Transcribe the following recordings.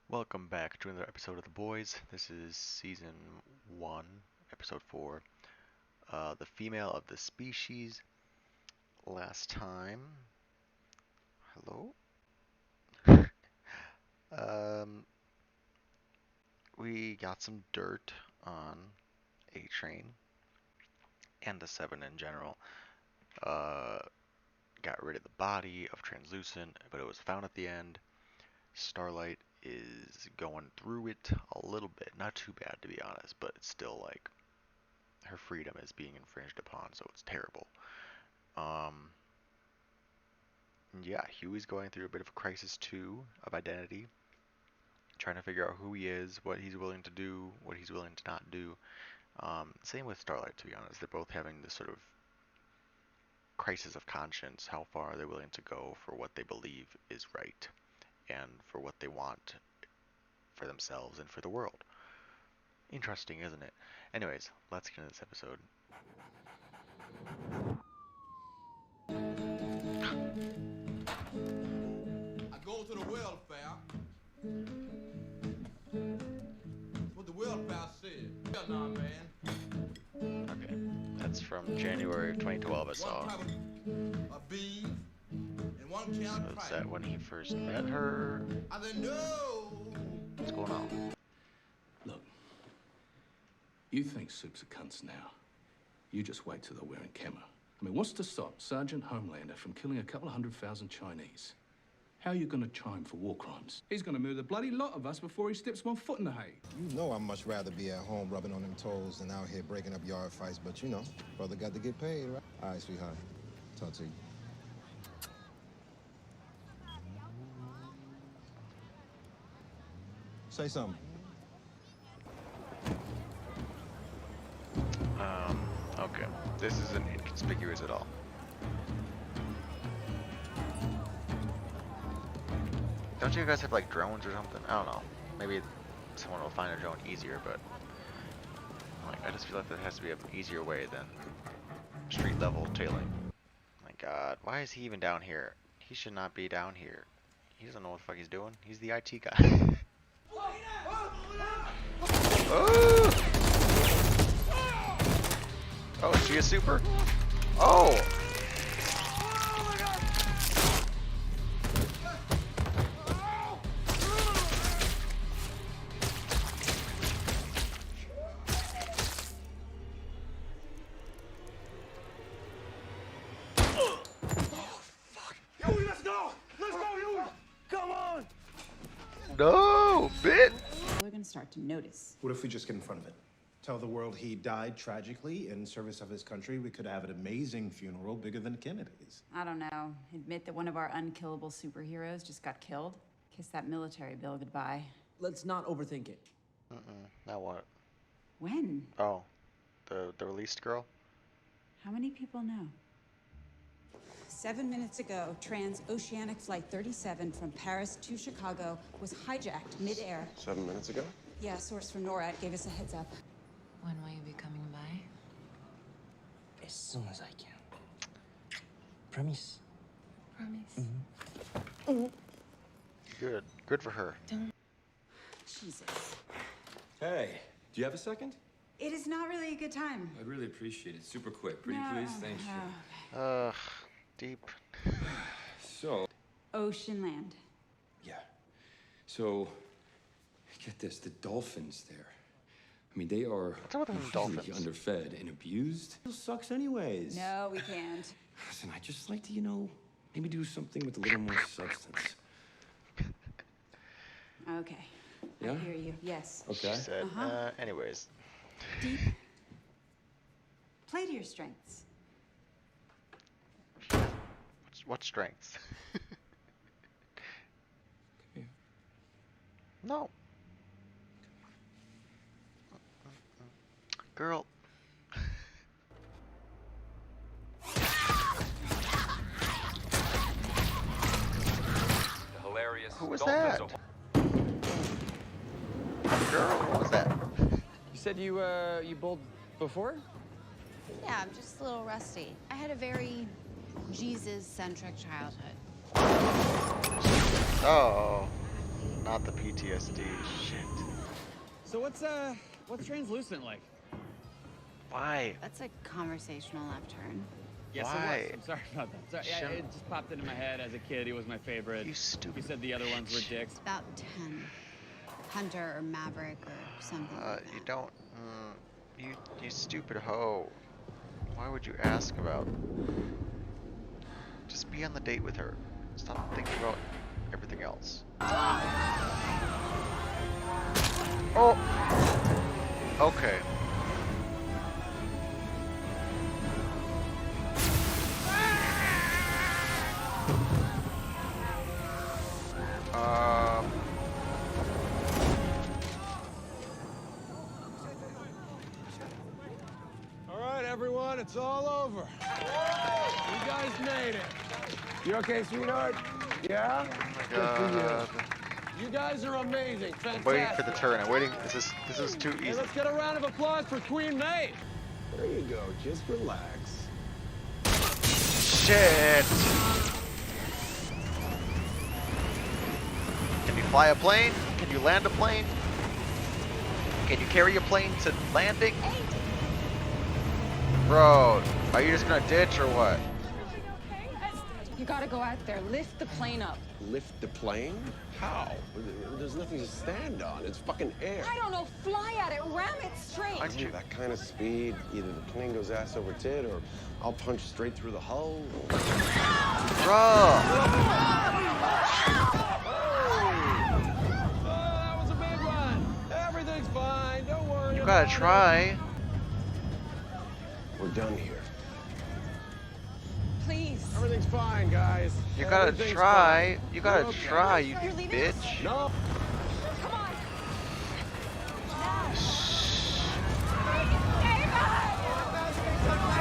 Welcome back to another episode of The Boys. This is season 1, episode 4. The female of the species. Last time. Hello? Um, we got some dirt on A-Train and the Seven in general. Got rid of the body of Translucent, but it was found at the end. Starlight is going through it a little bit. Not too bad, to be honest, but it's still like her freedom is being infringed upon, so it's terrible. Yeah, Huey's going through a bit of a crisis too of identity, trying to figure out who he is, what he's willing to do, what he's willing to not do. Same with Starlight, to be honest. They're both having this sort of crisis of conscience. How far are they willing to go for what they believe is right, and for what they want for themselves and for the world? Interesting, isn't it? Anyways, let's get into this episode. I go to the welfare. What the welfare said. Yeah, nah, man. Okay, that's from January of 2012 I saw. One cup of beef and one can So of is price. that when he first met her? I said, no. What's going on? Look, you think Soup's a cunts now. You just wait till they're wearing camo. I mean, what's to stop Sergeant Homelander from killing a couple of 100,000 Chinese? How are you gonna try him for war crimes? He's gonna murder the bloody lot of us before he steps one foot in the hay. You know I'd much rather be at home rubbing on them toes than out here breaking up yard fights, but you know, brother got to get paid, right? All right, sweetheart. Talk to you. Say something. Okay. This isn't inconspicuous at all. Don't you guys have like drones or something? I don't know. Maybe someone will find a drone easier, but like I just feel like there has to be an easier way than street level tailing. My God, why is he even down here? He should not be down here. He doesn't know what the fuck he's doing. He's the IT guy. Oh! Oh, is she a super? Oh! No, bitch! They're gonna start to notice. What if we just get in front of it? Tell the world he died tragically in service of his country. We could have an amazing funeral, bigger than Kennedy's. I don't know. Admit that one of our unkillable superheroes just got killed. Kiss that military bill goodbye. Let's not overthink it. Now what? When? Oh, the released girl? How many people know? 7 minutes ago, Transoceanic Flight 37 from Paris to Chicago was hijacked mid-air. 7 minutes ago? Yeah, a source from NORAD gave us a heads up. When will you be coming by? As soon as I can. Promise. Promise. Good. Good for her. Jesus. Hey, do you have a second? It is not really a good time. I'd really appreciate it. Super quick. Pretty No. please? Thanks. Deep. So, Ocean land. yeah. So, get this. The dolphins there. I mean, they are What's up with them really dolphins? underfed and abused. It sucks anyways. No, we can't. Listen, I just like to, maybe do something with a little more substance. Okay. Yeah? I hear you. Yes. Okay? She said, Uh-huh. Anyways. Deep. Play to your strengths. What strengths? Okay. No. Girl. Hilarious. Who was that? Girl, what was that? You said you bowled before? Yeah, I'm just a little rusty. I had a very Jesus-centric childhood. Oh. not the PTSD. Shit. So what's translucent like? Why? That's a conversational left turn. Yes, Why? it was. I'm sorry about that. Sorry, yeah, it just popped into my head as a kid. He was my favorite. You stupid. You said the other ones were dicks. It's about 10. Hunter or Maverick or something like that. You don't. You stupid hoe. Why would you ask about? Just be on the date with her. Stop thinking about everything else. Oh. Okay. All right, everyone, it's all over. You guys made it. You okay, sweetheart? Yeah? Oh my God. You guys are amazing. Fantastic. I'm waiting for the turn. I'm waiting. This is too Hey, easy. let's get a round of applause for Queen May. There you go. Just relax. Shit. Can you fly a plane? Can you land a plane? Can you carry a plane to landing? Bro, are you just gonna ditch or what? You gotta go out there, lift the plane up. Lift the plane? How? There's nothing to stand on. It's fucking air. I don't know, fly at it, ram it straight. At that kind of speed, either the plane goes ass over tit or I'll punch straight through the hull. Bro! That was a big one. Everything's fine. Don't worry. You gotta try. We're done here. Please. Everything's fine, guys. You gotta Everything's try. fine. You gotta We're okay. try, you You're leaving bitch. No. Come on.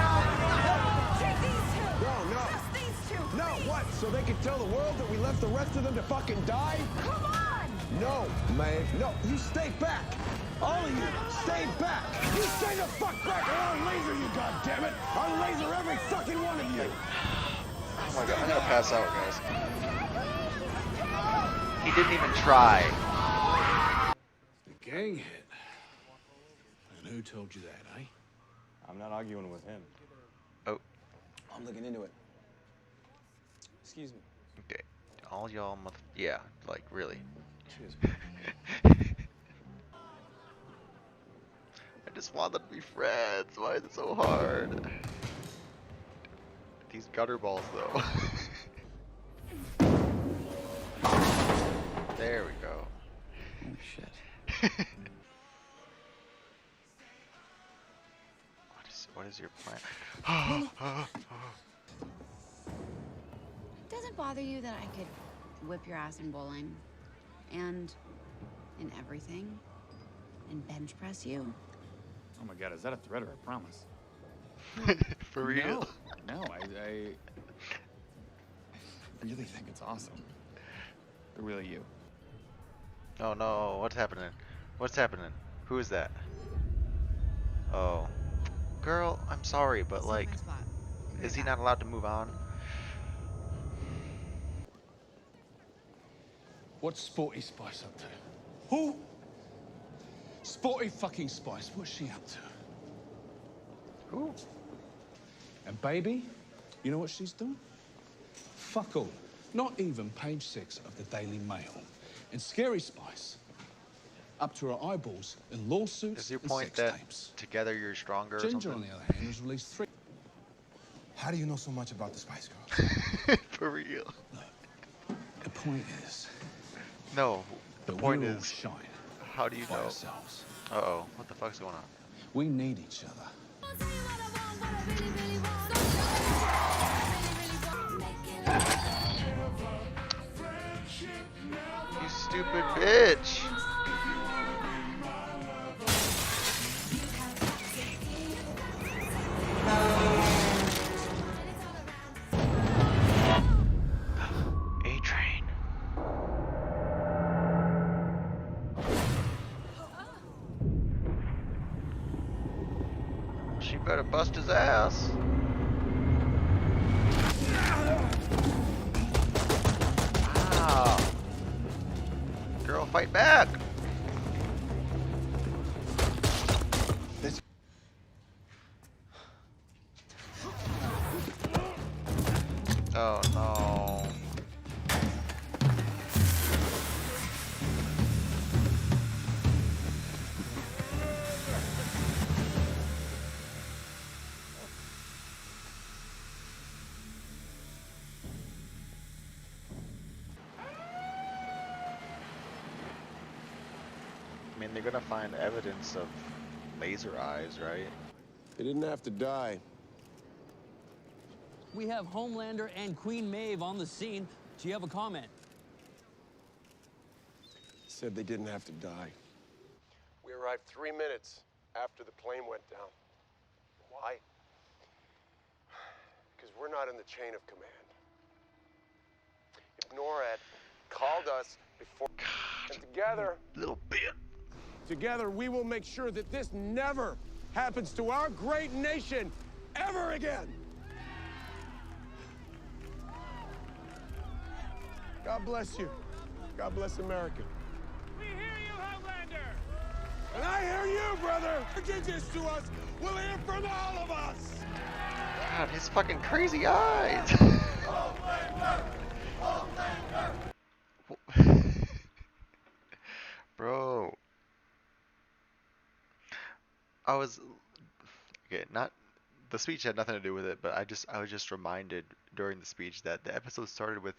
Take these two. No. Just these two. No, what? So they can tell the world that we left the rest of them to fucking die? Come on. No, Maeve. No, you stay back. All of you, stay back. You stay the fuck back or I'll laser you, goddammit. I'll laser every fucking one of you. Oh my God, I'm gonna pass out, guys. He didn't even try. The gang hit. And who told you that, eh? I'm not arguing with him. Oh, I'm looking into it. Excuse me. okay. All y'all yeah, like, really. Cheers. I just want them to be friends. Why is it so hard? These gutter balls, though. There we go. Oh, shit. What is your plan? Does it bother you that I could whip your ass in bowling? And in everything? And bench press you? Oh my God, is that a threat or a promise? For real? No, I really think it's awesome. But really you. Oh no, what's happening? What's happening? Who is that? Oh. Girl, I'm sorry, but like, is he not allowed to move on? What's Sporty Spice up to? Who? Sporty fucking Spice. What's she up to? Who? And baby, you know what she's doing? Fuck all. Not even page 6 of the Daily Mail. And Scary Spice, up to her eyeballs in lawsuits Is your and point sex that tapes. together you're stronger or Ginger, something? on the other hand, has released 3. How do you know so much about the Spice Girls? For real. The point is, No, the that point we're all is, shine how do you by know? ourselves. Uh-oh, what the fuck's going on? We need each other. You stupid bitch! A-Train. She better bust his ass. Wow. Girl, fight back! Oh no. I mean, they're gonna find evidence of laser eyes, right? They didn't have to die. We have Homelander and Queen Maeve on the scene. Do you have a comment? Said they didn't have to die. We arrived 3 minutes after the plane went down. Why? Because we're not in the chain of command. If NORAD called us before, and together, Little bit. together we will make sure that this never happens to our great nation ever again. God bless you. God bless America. We hear you, Homelander! And I hear you, brother. Vengeance to us will hear from all of us. God, his fucking crazy eyes. Bro. I was okay, not the speech had nothing to do with it, but I was just reminded during the speech that the episode started with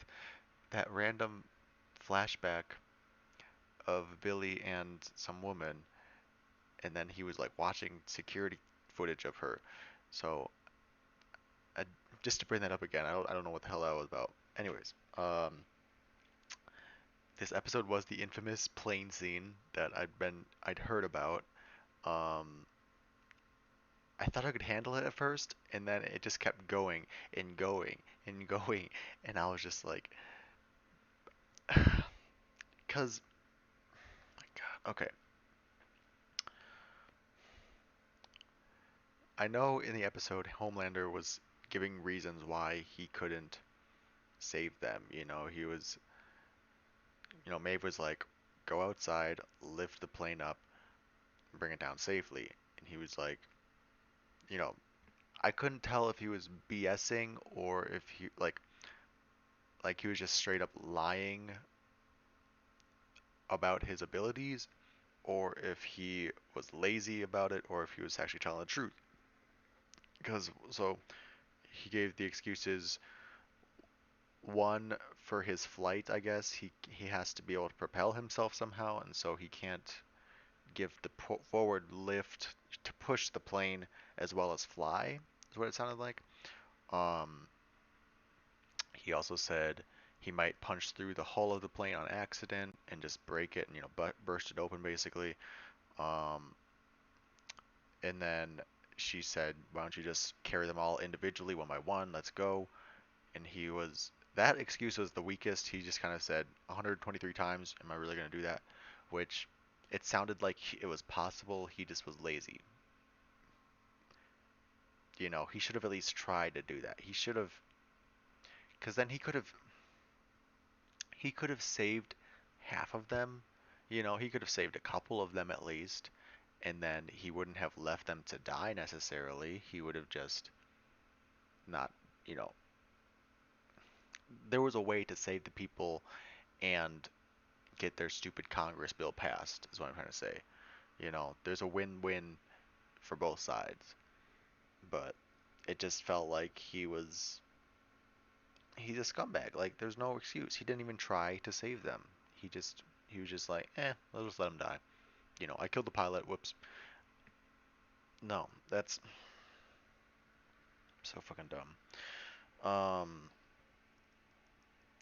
that random flashback of Billy and some woman, and then he was like watching security footage of her. So I, just to bring that up again, I don't know what the hell that was about. Anyways, this episode was the infamous plane scene that I'd heard about. Um, I thought I could handle it at first, and then it just kept going and going and going, and I was just like, because, my God, okay. I know in the episode, Homelander was giving reasons why he couldn't save them. Maeve was like, go outside, lift the plane up, bring it down safely. And he was like, you know, I couldn't tell if he was BSing or if like he was just straight up lying about his abilities, or if he was lazy about it, or if he was actually telling the truth. Because so he gave the excuses. One, for his flight, I guess he has to be able to propel himself somehow, and so he can't give the forward lift to push the plane as well as fly. Is what it sounded like. Um, he also said he might punch through the hull of the plane on accident and just break it and burst it open basically. Um, and then she said, "Why don't you just carry them all individually, one by one? Let's go." And that excuse was the weakest. He just kind of said 123 times, "Am I really going to do that?" Which it sounded like it was possible. He just was lazy. He should have at least tried to do that. He should have, because then he could have saved half of them. He could have saved a couple of them at least, and then he wouldn't have left them to die necessarily. He would have just not, you know, there was a way to save the people and get their stupid Congress bill passed, is what I'm trying to say. There's a win-win for both sides, but it just felt like he's a scumbag. Like, there's no excuse. He didn't even try to save them. He was just like, I'll just let him die. I killed the pilot. Whoops. No, that's so fucking dumb.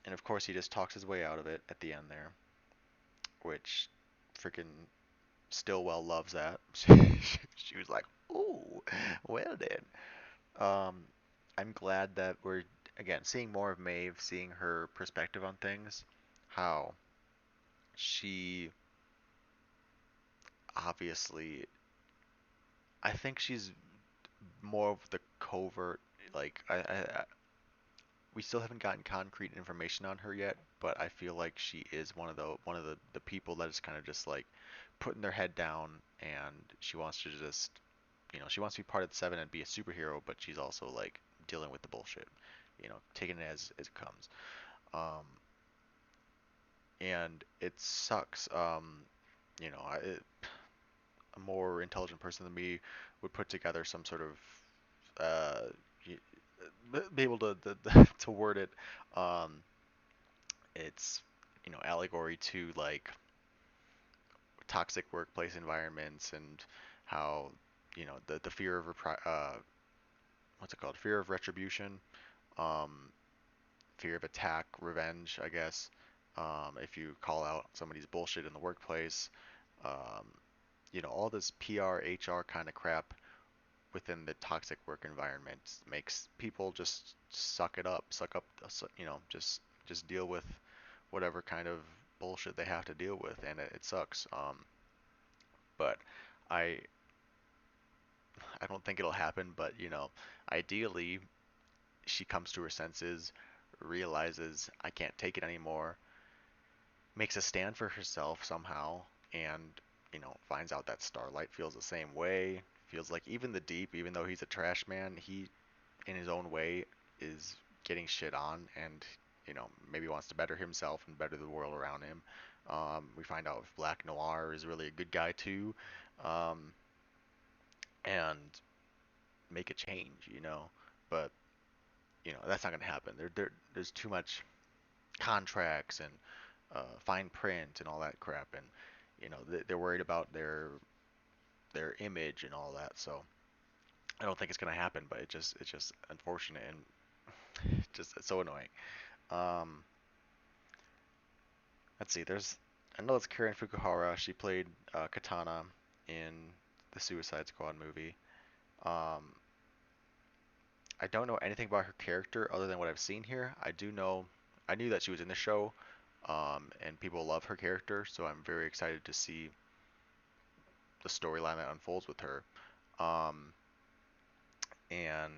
And of course he just talks his way out of it at the end there, which freaking Stillwell loves that. She was like, "Ooh, well then." I'm glad that we're again seeing more of Maeve, seeing her perspective on things, how she obviously, I think she's more of the covert, like we still haven't gotten concrete information on her yet, but I feel like she is one of the people that is kind of just like putting their head down, and she wants to just, she wants to be part of the Seven and be a superhero, but she's also like dealing with the bullshit, taking it as it comes. Um, and it sucks. A more intelligent person than me would put together some sort of uh, be able to word it. Um, it's allegory to like toxic workplace environments and how the fear of what's it called, fear of retribution, um, fear of attack, revenge, I guess. If you call out somebody's bullshit in the workplace, um, all this PR, HR kind of crap within the toxic work environment makes people just suck up, just deal with whatever kind of bullshit they have to deal with, and it sucks. But I I don't think it'll happen, but ideally she comes to her senses, realizes I can't take it anymore, makes a stand for herself somehow, and finds out that Starlight feels the same way. Feels like even the Deep, even though he's a trash man, he in his own way is getting shit on, and maybe wants to better himself and better the world around him. We find out if Black Noir is really a good guy too, um, and make a change, But that's not gonna happen. There's too much contracts and fine print and all that crap, and they're worried about their image and all that. So I don't think it's gonna happen, but it's just unfortunate and just it's so annoying. Um, let's see. I know it's Karen Fukuhara. She played Katana in the Suicide Squad movie. Um, I don't know anything about her character other than what I've seen here. I knew that she was in the show, and people love her character, so I'm very excited to see the storyline that unfolds with her. Um, and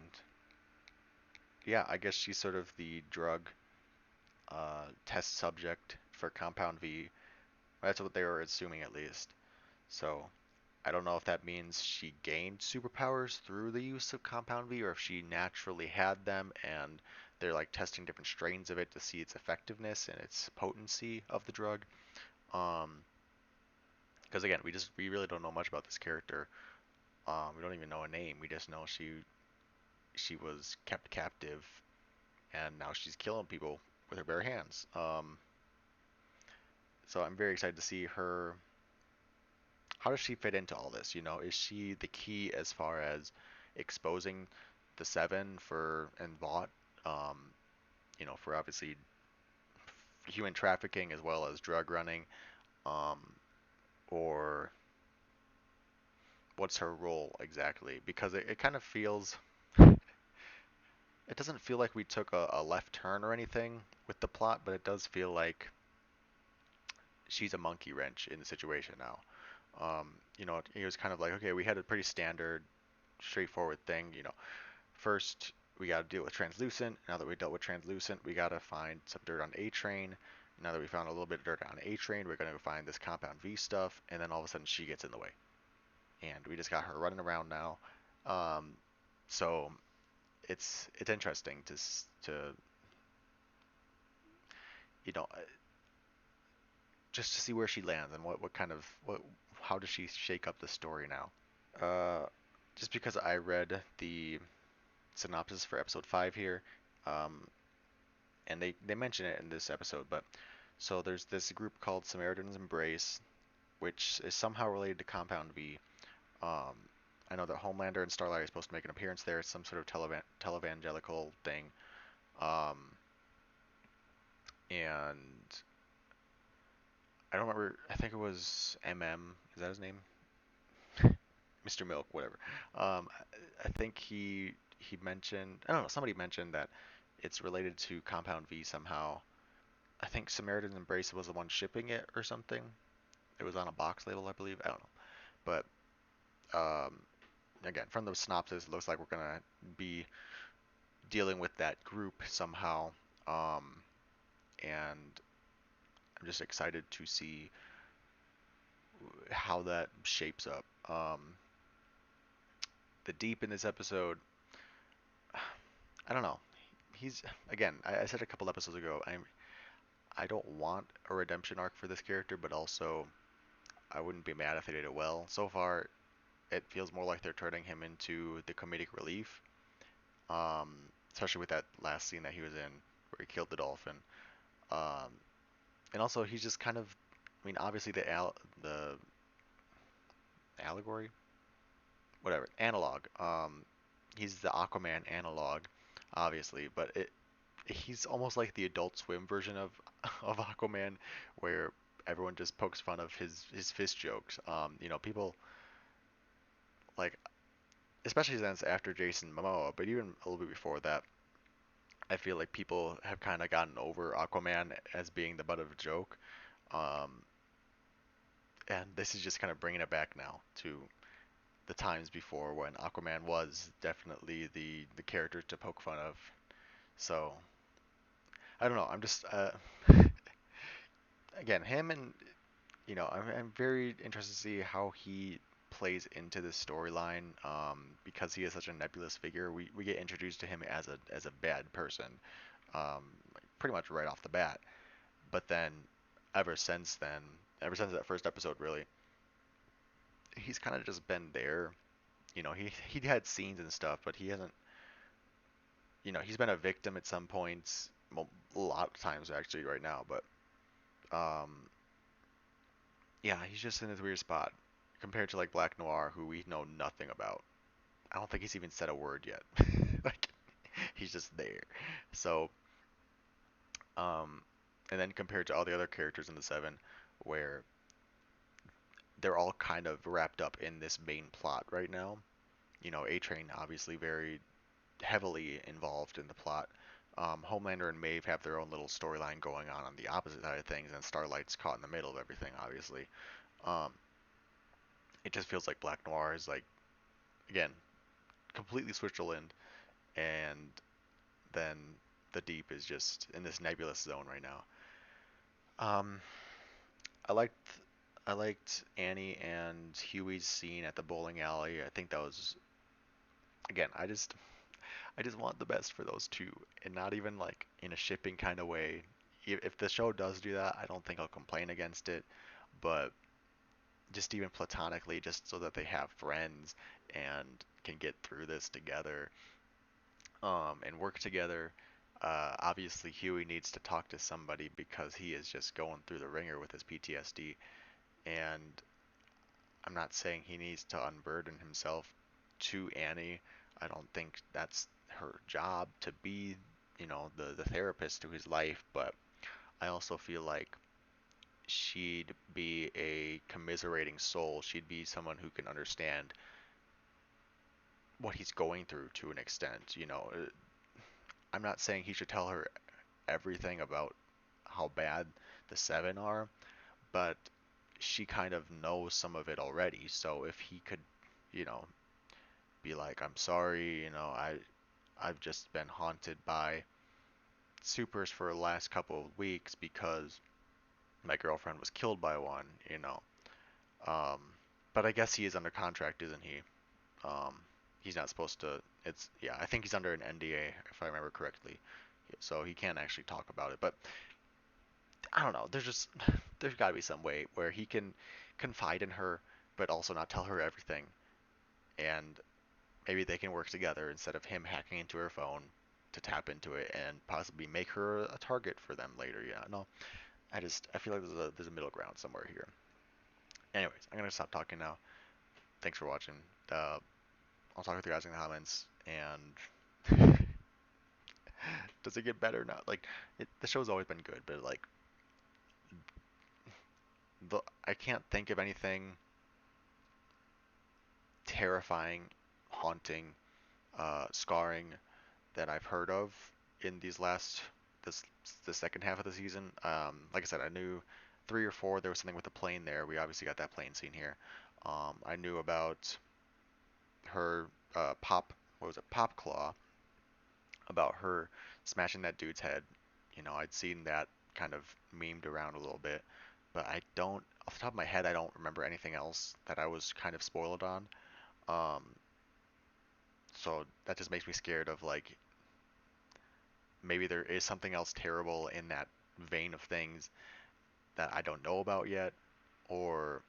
yeah, I guess she's sort of the drug test subject for Compound V. That's what they were assuming at least. So I don't know if that means she gained superpowers through the use of Compound V or if she naturally had them and they're like testing different strains of it to see its effectiveness and its potency of the drug. Um, because again, we really don't know much about this character. We don't even know a name. We just know she was kept captive and now she's killing people with her bare hands. So I'm very excited to see her. How does she fit into all this? Is she the key as far as exposing the Seven for and Vought, um, for obviously human trafficking as well as drug running, um, or what's her role exactly? Because it kind of feels, it doesn't feel like we took a left turn or anything with the plot, but it does feel like she's a monkey wrench in the situation now. It was kind of like, okay, we had a pretty standard, straightforward thing. First we got to deal with translucent. Now that we dealt with translucent, we got to find some dirt on A Train. Now that we found a little bit of dirt on A Train, we're going to go find this Compound V stuff, and then all of a sudden she gets in the way, and we just got her running around now. Um, so it's interesting to you know just to see where she lands and what kind of what how does she shake up the story now. Uh, just because I read the synopsis for episode 5 here, um, and they mention it in this episode, but so there's this group called Samaritan's Embrace, which is somehow related to Compound V. Um, I know that Homelander and Starlight are supposed to make an appearance there. It's some sort of televangelical thing. Um, and I don't remember. I think it was MM. Is that his name? Mr. Milk, whatever. I think he mentioned. I don't know. Somebody mentioned that it's related to Compound V somehow. I think Samaritan's Embrace was the one shipping it or something. It was on a box label, I believe. I don't know. But again, from the synopsis, it looks like we're gonna be dealing with that group somehow. Um, and I'm just excited to see how that shapes up. The Deep in this episode, I don't know. He's again. I said a couple episodes ago. I don't want a redemption arc for this character, but also I wouldn't be mad if they did it well. So far, it feels more like they're turning him into the comedic relief, especially with that last scene that he was in where he killed the dolphin. Um, and also, he's just kind of, I mean, obviously the allegory, whatever, analog. He's the Aquaman analog, obviously, but he's almost like the Adult Swim version of of Aquaman, where everyone just pokes fun of his fist jokes. People like, especially since after Jason Momoa, but even a little bit before that, I feel like people have kind of gotten over Aquaman as being the butt of a joke. Um, and this is just kind of bringing it back now to the times before when Aquaman was definitely the character to poke fun of. So I don't know. I'm just again him and I'm very interested to see how he plays into this storyline because he is such a nebulous figure. We get introduced to him as a bad person pretty much right off the bat. But then ever since that first episode, really, he's kind of just been there. He had scenes and stuff, but he hasn't. He's been a victim at some points, well, a lot of times actually right now. But um, yeah, he's just in this weird spot compared to like Black Noir, who we know nothing about. I don't think he's even said a word yet. Like he's just there. So um, and then compared to all the other characters in the Seven, where they're all kind of wrapped up in this main plot right now. A Train obviously very heavily involved in the plot. Homelander and Maeve have their own little storyline going on the opposite side of things, and Starlight's caught in the middle of everything, obviously. Um, it just feels like Black Noir is like, again, completely Switzerland, and then the Deep is just in this nebulous zone right now. Um, I liked I liked Annie and Huey's scene at the bowling alley. I think that was again. I just want the best for those two, and not even like in a shipping kind of way. If the show does do that, I don't think I'll complain against it. But just even platonically, just so that they have friends and can get through this together, and work together. Obviously, Huey needs to talk to somebody because he is just going through the ringer with his PTSD, and I'm not saying he needs to unburden himself to Annie. I don't think that's her job to be, the therapist to his life, but I also feel like she'd be a commiserating soul. She'd be someone who can understand what he's going through to an extent. I'm not saying he should tell her everything about how bad the Seven are, but she kind of knows some of it already. So if he could, you know, be like, I'm sorry, I've just been haunted by supers for the last couple of weeks because my girlfriend was killed by one. Um, but I guess he is under contract, isn't he? Um, he's not supposed to. Yeah, I think he's under an NDA if I remember correctly, so he can't actually talk about it. But I don't know. There's got to be some way where he can confide in her, but also not tell her everything, and maybe they can work together instead of him hacking into her phone to tap into it and possibly make her a target for them later. Yeah, no, I feel like there's a middle ground somewhere here. Anyways, I'm gonna stop talking now. Thanks for watching. I'll talk with you guys in the comments. And does it get better now? Like, the show's always been good, but like, I can't think of anything terrifying, haunting, scarring that I've heard of in this the second half of the season. Like I said, I knew 3 or 4. There was something with the plane there. We obviously got that plane scene here. I knew about her Pop. What was it? Pop Claw. about her smashing that dude's head. I'd seen that kind of memed around a little bit, but I don't, off the top of my head, I don't remember anything else that I was kind of spoiled on. Um, so that just makes me scared of like maybe there is something else terrible in that vein of things that I don't know about yet, or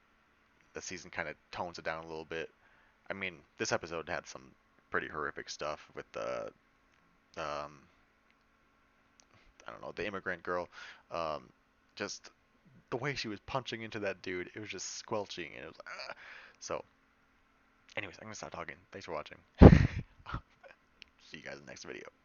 the season kind of tones it down a little bit. I mean, this episode had some pretty horrific stuff with the I don't know, the immigrant girl. Um, just the way she was punching into that dude, it was just squelching, and it was so. Anyways, I'm gonna stop talking. Thanks for watching. See you guys in the next video.